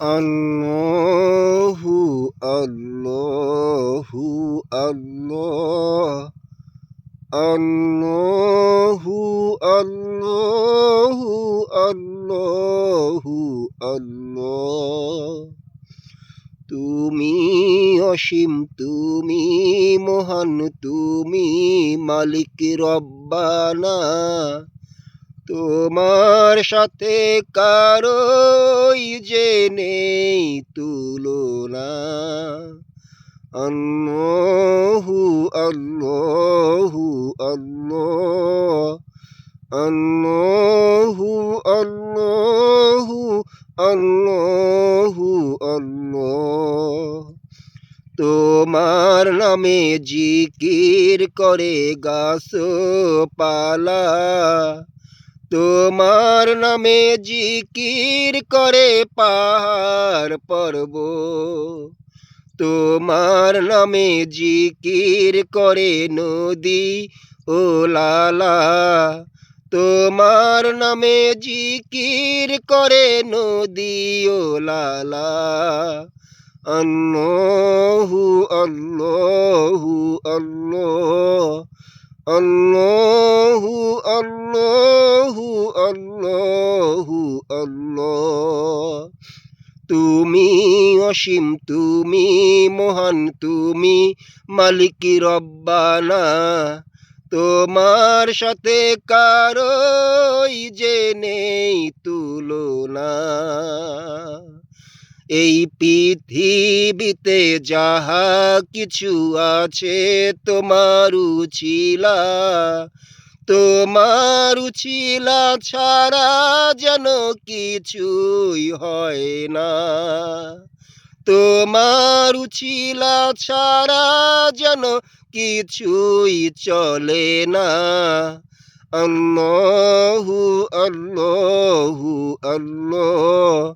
আল্লাহু আল্লাহু আল্লাহ আল্লাহু আল্লাহু আল্লাহু আল্লাহ। তুমি অসীম, তুমি মহান, তুমি মালিক রব্বানা। তোমার সাথে কারোই যে নেই তুলনা। আল্লাহু আল্লাহু আল্লাহ আল্লাহু আল্লাহু আল্লাহু আল্লাহ। তোমার নামে জিকির করে গাছপালা, তোমার নামে জিকির করে পাহাড় পর্বত, তোমার নামে জিকির করে নদী ও লালা, তোমার নামে জিকির করে নদী ও লালা। আল্লাহু আল্লাহু আল্লাহ আল্লাহু আল্লাহু আল্লাহু আল্লাহ। তুমি অসীম, তুমি মহান, তুমি মালিক রব্বানা। তোমার সাথে কারোই যে নেই তুলনা। এই পৃথিবীতে যাহা কিছু আছে তোমার উছিলা, তোমার উছিলা ছাড়া যেন কিছুই হয় না। তোমার উছিলা ছাড়া যেন কিছুই চলে না। আল্লাহু আল্লাহু আল্লাহ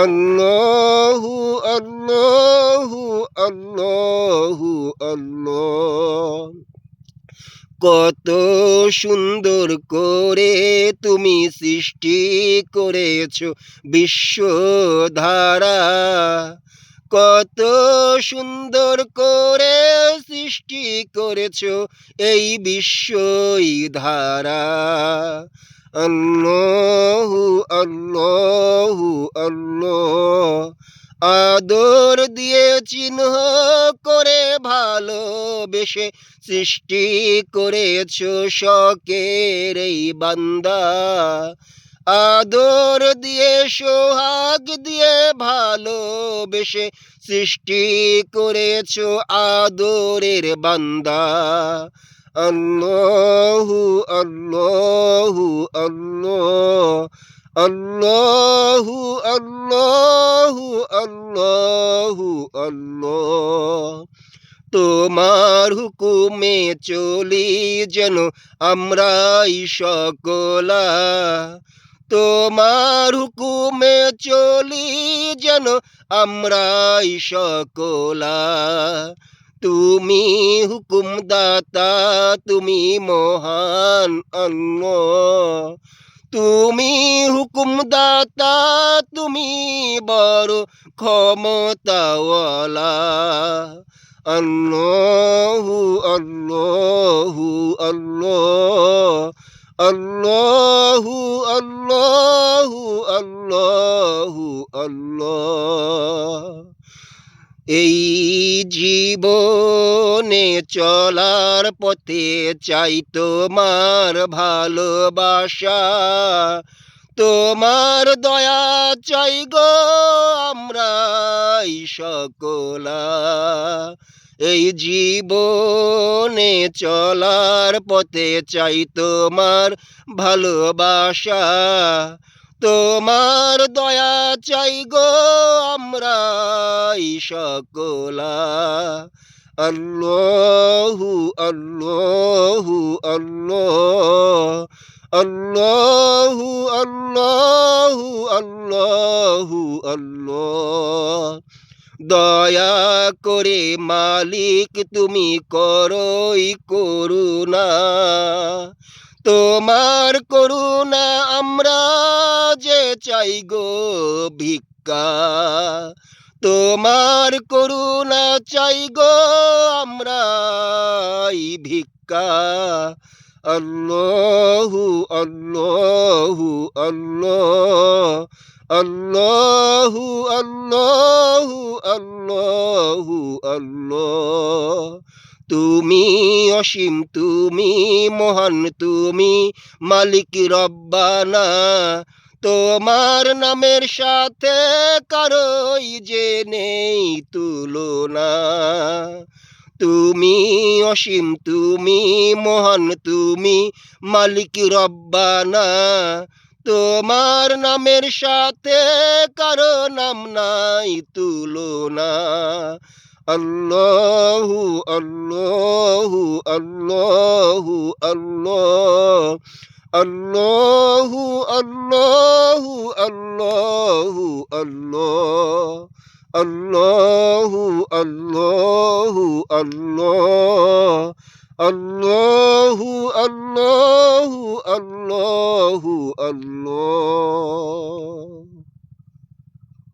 আল্লাহু আল্লাহু আল্লাহু আল্লাহ। কত সুন্দর করে তুমি সৃষ্টি করেছ বিশ্বধারা, কত সুন্দর করে সৃষ্টি করেছ এই বিশ্বই ধারা। আল্লাহু আল্লাহু আল্লাহ। আদর দিয়ে চিহ্ন করে ভালোবেসে সৃষ্টি করেছ শখের এই বান্দা। আদর দিয়ে সোহাগ দিয়ে ভালোবেসে সৃষ্টি করেছ আদরের বান্দা। আল্লাহু আল্লাহু আল্লাহ আল্লাহু আল্লাহু আল্লাহু আল্লাহ। তোমার হুকুমে চলি যেন আমরাই সকলা, তোমার হুকুমে চলি যেন আমরাই সকলা। তুমি হুকুম দাতা, তুমি মহান আল্লাহ। তুমি হুকুম দাতা, তুমি বড় ক্ষমতাওয়ালা। আল্লাহু আল্লাহু আল্লাহ আল্লাহু আল্লাহু আল্লাহু আল্লাহ। এই জীবনে চলার পথে চাই তোমার ভালোবাসা, তোমার দয়া চাই গো আমরাই সকলা। এই জীবনে চলার পথে চাই তোমার ভালোবাসা, তোমার দয়া চাই গো আমরাই সকলা। আল্লাহু আল্লাহু আল্লাহ আল্লাহু আল্লাহু আল্লাহু আল্লাহ। দয়া করে মালিক তুমি করই করুণা, তোমার করুণা আমরা যে চাই গো ভিক্ষা, তোমার করুণা চাই গো আমরা ভিক্ষা। আল্লাহু আল্লাহু আল্লাহ, আল্লাহু আল্লাহু আল্লাহু আল্লাহ। তুমি অসীম, তুমি মহান, তুমি মালিক রব্বানা। তোমার নামের সাথে কারোই যে নেই তুলনা। তুমি অসীম, তুমি মহান, তুমি মালিক রব্বানা। তোমার নামের সাথে কারো নাম নাই তুলনা। আল্লাহু আল্লাহু আল্লাহু আল্লাহ, আল্লাহু আল্লাহু আল্লাহু আল্লাহ, আল্লাহু আল্লাহু আল্লাহ, আল্লাহু আল্লাহু আল্লাহু আল্লাহ।